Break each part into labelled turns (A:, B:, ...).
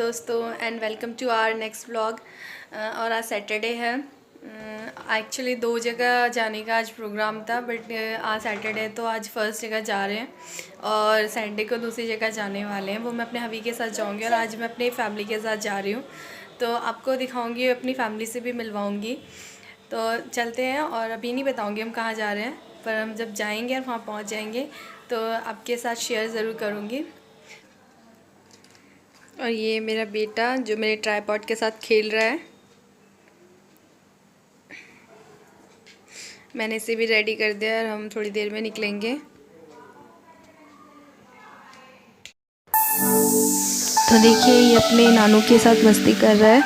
A: दोस्तों and welcome to our next vlog. और आज सैटरडे है। एक्चुअली 2 जगह जाने का आज प्रोग्राम था, बट आज सैटरडे तो आज फर्स्ट जगह जा रहे हैं और संडे को दूसरी जगह जाने वाले हैं। वो मैं अपने हबी के साथ जाऊंगी और आज मैं अपनी फैमिली के साथ जा रही हूँ, तो आपको दिखाऊंगी, अपनी फैमिली से भी मिलवाऊंगी। तो चलते हैं और अभी नहीं बताऊँगी हम कहाँ जा रहे हैं, पर हम जब जाएँगे और वहाँ पहुँच जाएँगे तो आपके साथ शेयर ज़रूर करूँगी। और ये मेरा बेटा जो मेरे ट्राइपॉड के साथ खेल रहा है, मैंने इसे भी रेडी कर दिया और हम थोड़ी देर में निकलेंगे। तो देखिए ये अपने नानू के साथ मस्ती कर रहा है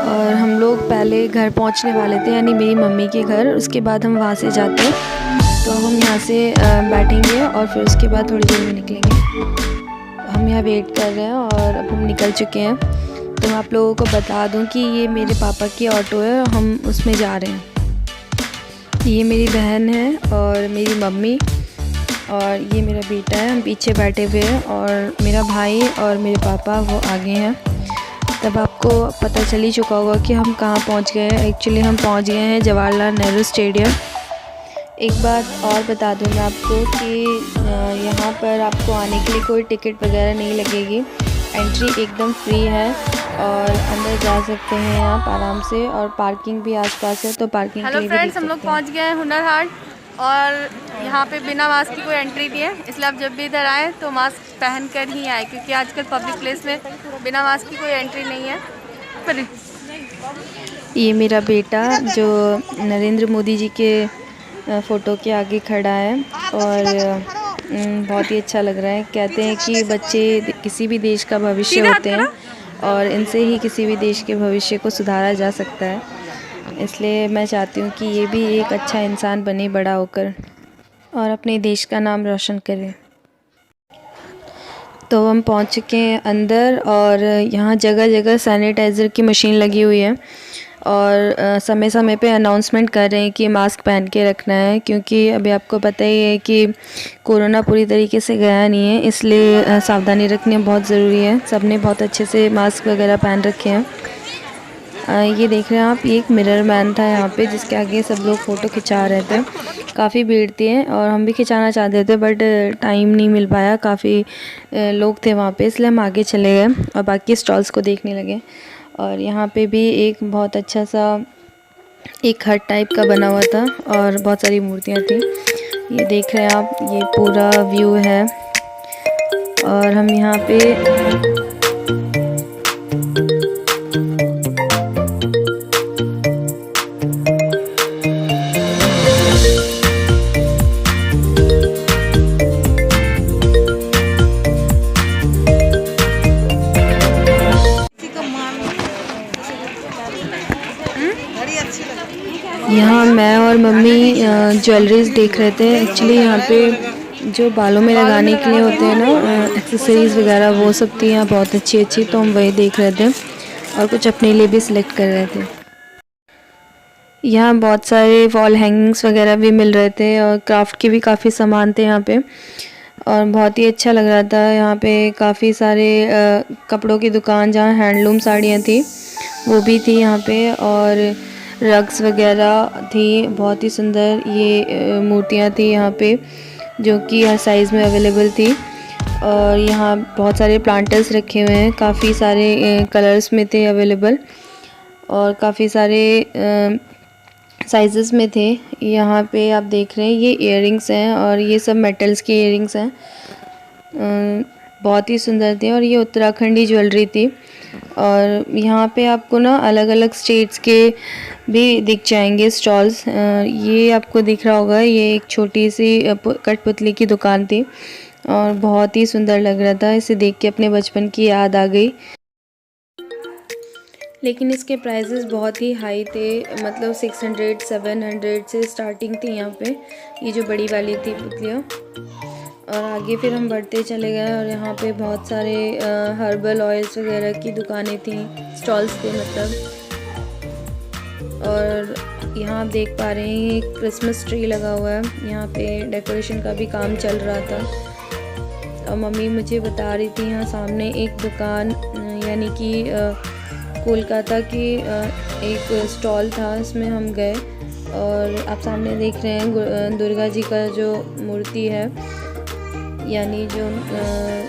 A: और हम लोग पहले घर पहुंचने वाले थे, यानी मेरी मम्मी के घर। उसके बाद हम वहां से जाते हैं, तो हम यहाँ से बैठेंगे और फिर उसके बाद थोड़ी देर में निकलेंगे। हम यहाँ वेट कर रहे हैं और अब हम निकल चुके हैं। तो मैं आप लोगों को बता दूं कि ये मेरे पापा की ऑटो है और हम उसमें जा रहे हैं। ये मेरी बहन है और मेरी मम्मी और ये मेरा बेटा है, हम पीछे बैठे हुए हैं और मेरा भाई और मेरे पापा वो आगे हैं। तब आपको पता चल ही चुका होगा कि हम कहाँ पहुँच गए हैं। एक्चुअली हम पहुँच गए हैं जवाहरलाल नेहरू स्टेडियम। एक बात और बता दूँ मैं आपको कि यहाँ पर आपको आने के लिए कोई टिकट वगैरह नहीं लगेगी, एंट्री एकदम फ्री है और अंदर जा सकते हैं आप आराम से। और पार्किंग भी आसपास है, तो पार्किंग के लिए भी देख सकते हैं। हेलो फ्रेंड्स, हम लोग पहुँच गए हैं हुनर हाट और यहाँ पे बिना मास्क की कोई एंट्री नहीं है, इसलिए आप जब भी इधर आए तो मास्क पहन कर ही आए, क्योंकि आजकल पब्लिक प्लेस में बिना मास्क की कोई एंट्री नहीं है। पर ये मेरा बेटा जो नरेंद्र मोदी जी के फ़ोटो के आगे खड़ा है और बहुत ही अच्छा लग रहा है। कहते हैं कि बच्चे किसी भी देश का भविष्य होते हैं और इनसे ही किसी भी देश के भविष्य को सुधारा जा सकता है। इसलिए मैं चाहती हूँ कि ये भी एक अच्छा इंसान बने बड़ा होकर और अपने देश का नाम रोशन करे। तो हम पहुँच चुके हैं अंदर और यहाँ जगह जगह सैनिटाइज़र की मशीन लगी हुई है और समय समय पे अनाउंसमेंट कर रहे हैं कि मास्क पहन के रखना है, क्योंकि अभी आपको पता ही है कि कोरोना पूरी तरीके से गया नहीं है, इसलिए सावधानी रखनी बहुत ज़रूरी है। सबने बहुत अच्छे से मास्क वगैरह पहन रखे हैं। ये देख रहे हैं आप, ये एक मिरर मैन था यहाँ पे जिसके आगे सब लोग फ़ोटो खिंचा रहे थे। काफ़ी भीड़ थी और हम भी खिंचाना चाहते थे, बट टाइम नहीं मिल पाया, काफ़ी लोग थे वहाँ पे, इसलिए हम आगे चले गए और बाकी स्टॉल्स को देखने लगे। और यहाँ पे भी एक बहुत अच्छा सा एक हट टाइप का बना हुआ था और बहुत सारी मूर्तियाँ थी। ये देख रहे हैं आप, ये पूरा व्यू है और हम यहाँ पे यहाँ मैं और मम्मी ज्वेलरीज देख रहे थे। एक्चुअली यहाँ पे जो बालों में लगाने के लिए होते हैं ना एक्सेसरीज़ वगैरह, वो सब थी यहाँ बहुत अच्छी अच्छी, तो हम वही देख रहे थे और कुछ अपने लिए भी सिलेक्ट कर रहे थे। यहाँ बहुत सारे वॉल हैंगिंग्स वगैरह भी मिल रहे थे और क्राफ्ट के भी काफ़ी सामान थे यहाँ पे और बहुत ही अच्छा लग रहा था। यहाँ पे काफ़ी सारे कपड़ों की दुकान जहाँ हैंडलूम साड़ियाँ थी वो भी थी यहाँ पे, और रग्स वगैरह थी बहुत ही सुंदर। ये मूर्तियाँ थी यहाँ पे जो कि हर साइज़ में अवेलेबल थी। और यहाँ बहुत सारे प्लांटर्स रखे हुए हैं, काफ़ी सारे कलर्स में थे अवेलेबल और काफ़ी सारे साइज़ेस में थे। यहाँ पे आप देख रहे हैं ये इयररिंग्स हैं और ये सब मेटल्स के इयररिंग्स हैं, बहुत ही सुंदर थे और ये उत्तराखंडी ज्वेलरी थी। और यहाँ पे आपको ना अलग अलग स्टेट्स के भी दिख जाएंगे स्टॉल्स। ये आपको दिख रहा होगा, ये एक छोटी सी कठपुतली की दुकान थी और बहुत ही सुंदर लग रहा था। इसे देख के अपने बचपन की याद आ गई, लेकिन इसके प्राइसेस बहुत ही हाई थे, मतलब 600-700 से स्टार्टिंग थी यहाँ पे, ये जो बड़ी वाली थी पुतलियाँ। और आगे फिर हम बढ़ते चले गए और यहाँ पे बहुत सारे हर्बल ऑयल्स वगैरह की दुकानें थी, स्टॉल्स थे मतलब। और यहाँ आप देख पा रहे हैं एक क्रिसमस ट्री लगा हुआ है, यहाँ पे डेकोरेशन का भी काम चल रहा था। और मम्मी मुझे बता रही थी यहाँ सामने एक दुकान यानी कि कोलकाता की एक स्टॉल था, उसमें हम गए। और आप सामने देख रहे हैं दुर्गा जी का जो मूर्ति है, यानी जो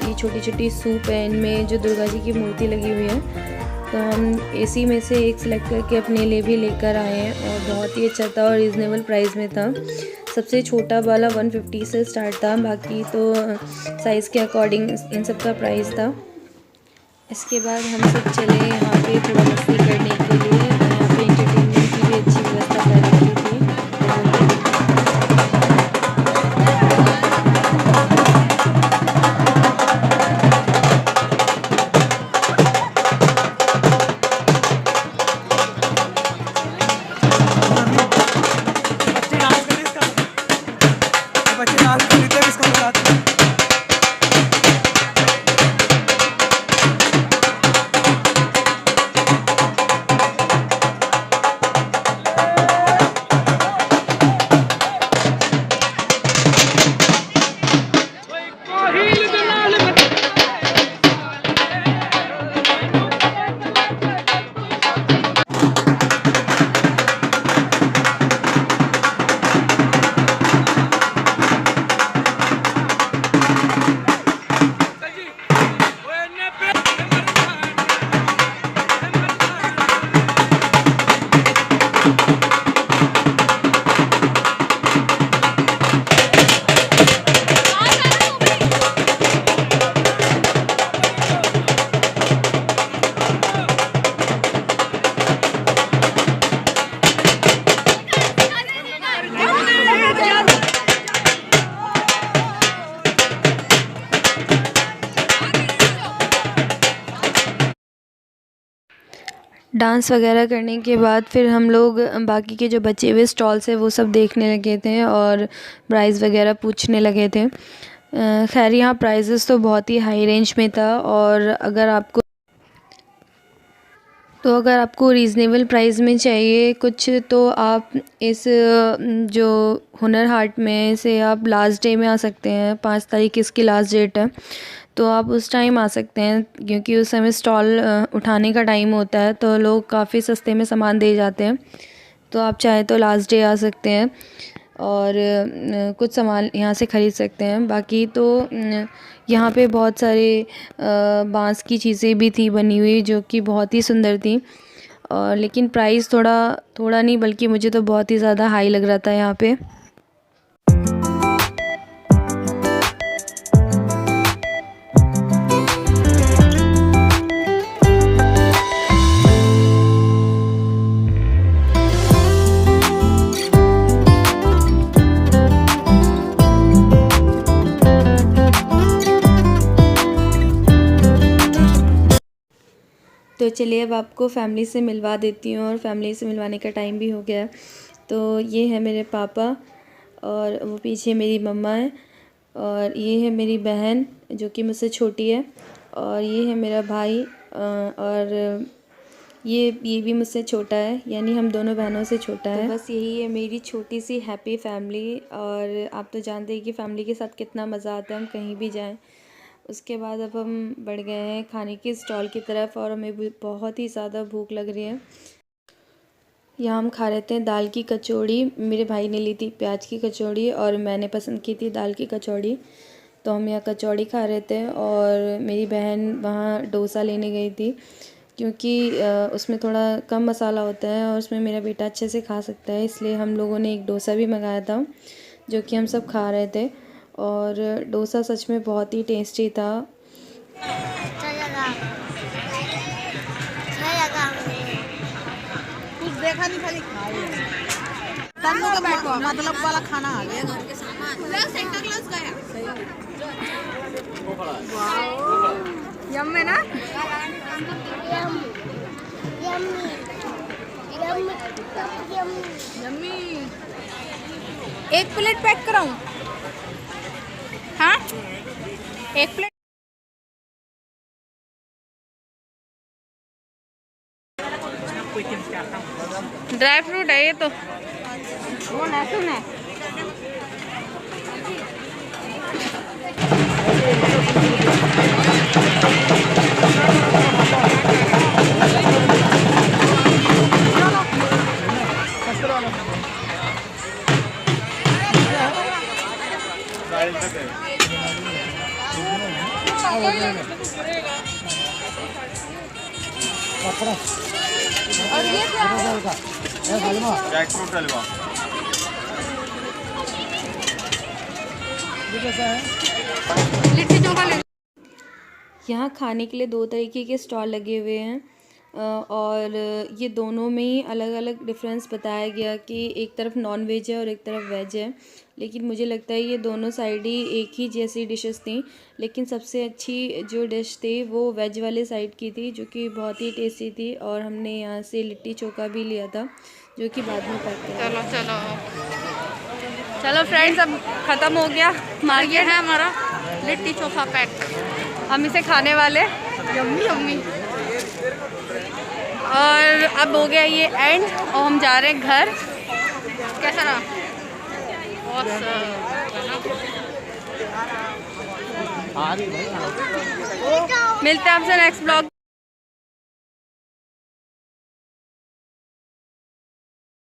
A: ये छोटी छोटी सूप है, इनमें जो दुर्गा जी की मूर्ति लगी हुई है। तो हम इसी में से एक सिलेक्ट करके अपने लिए भी लेकर आए हैं और बहुत ही अच्छा था और रिजनेबल प्राइस में था। सबसे छोटा वाला 150 से स्टार्ट था, बाकी तो साइज़ के अकॉर्डिंग इन सब का प्राइस था। इसके बाद हम सब चले यहाँ पे थोड़ा मस्ती करने के लिए। यहाँ पे एंटरटेनमेंट की भी अच्छी व्यवस्था कर रखी थी। डांस वगैरह करने के बाद फिर हम लोग बाकी के जो बचे हुए स्टॉल्स है वो सब देखने लगे थे और प्राइस वगैरह पूछने लगे थे। खैर यहाँ प्राइसेस तो बहुत ही हाई रेंज में था, और अगर आपको रीज़नेबल प्राइस में चाहिए कुछ, तो आप इस जो हुनर हाट में से आप लास्ट डे में आ सकते हैं। 5 तारीख इसकी लास्ट डेट है, तो आप उस टाइम आ सकते हैं, क्योंकि उस समय स्टॉल उठाने का टाइम होता है, तो लोग काफ़ी सस्ते में सामान दे जाते हैं। तो आप चाहे तो लास्ट डे आ सकते हैं और कुछ सामान यहाँ से ख़रीद सकते हैं। बाकी तो यहाँ पे बहुत सारे बांस की चीज़ें भी थी बनी हुई, जो कि बहुत ही सुंदर थी। और लेकिन प्राइस थोड़ा नहीं, बल्कि मुझे तो बहुत ही ज़्यादा हाई लग रहा था यहाँ पे। तो चलिए अब आपको फैमिली से मिलवा देती हूँ, और फैमिली से मिलवाने का टाइम भी हो गया। तो ये है मेरे पापा, और वो पीछे मेरी मम्मा है, और ये है मेरी बहन जो कि मुझसे छोटी है, और ये है मेरा भाई, और ये भी मुझसे छोटा है, यानी हम दोनों बहनों से छोटा है। तो बस यही है मेरी छोटी सी हैप्पी फैमिली। और आप तो जानते हैं कि फैमिली के साथ कितना मज़ा आता है, हम कहीं भी जाएं। उसके बाद अब हम बढ़ गए हैं खाने की स्टॉल की तरफ, और हमें भी बहुत ही ज़्यादा भूख लग रही है। यहाँ हम खा रहे थे दाल की कचौड़ी। मेरे भाई ने ली थी प्याज की कचौड़ी, और मैंने पसंद की थी दाल की कचौड़ी। तो हम यहाँ कचौड़ी खा रहे थे, और मेरी बहन वहाँ डोसा लेने गई थी, क्योंकि उसमें थोड़ा कम मसाला होता है और उसमें मेरा बेटा अच्छे से खा सकता है, इसलिए हम लोगों ने एक डोसा भी मंगाया था, जो कि हम सब खा रहे थे। और डोसा सच में बहुत ही टेस्टी था।
B: अच्छा लगा कुछ देखा नहीं, खाली खाए का मतलब वाला खाना आ गया घर के सामान। सेंटा क्लॉज गया यम में ना, यम्मी। एक प्लेट पैक कराऊं? हाँ, एक प्लेट। ड्राई फ्रूट है ये तो, वो लहसुन है। और ये क्या है?
C: जैकफ्रूट हलवा।
B: लिट्टी चोखा ले।
A: यहाँ खाने के लिए 2 तरीके के स्टॉल लगे हुए हैं और ये दोनों में ही अलग अलग डिफरेंस बताया गया कि एक तरफ नॉन वेज है और एक तरफ वेज है, लेकिन मुझे लगता है ये दोनों साइड ही एक ही जैसी डिशेस थी, लेकिन सबसे अच्छी जो डिश थी वो वेज वाले साइड की थी जो कि बहुत ही टेस्टी थी। और हमने यहाँ से लिट्टी चोखा भी लिया था जो कि बाद में पैक किया।
B: चलो चलो चलो फ्रेंड्स, अब ख़त्म हो गया मार्केट है हमारा लिट्टी चोखा पैक। हम इसे खाने वाले, यम्मी यम्मी। और अब हो गया ये एंड और हम जा रहे हैं घर। कैसा रहा? मिलते हैं आपसे नेक्स्ट ब्लॉग।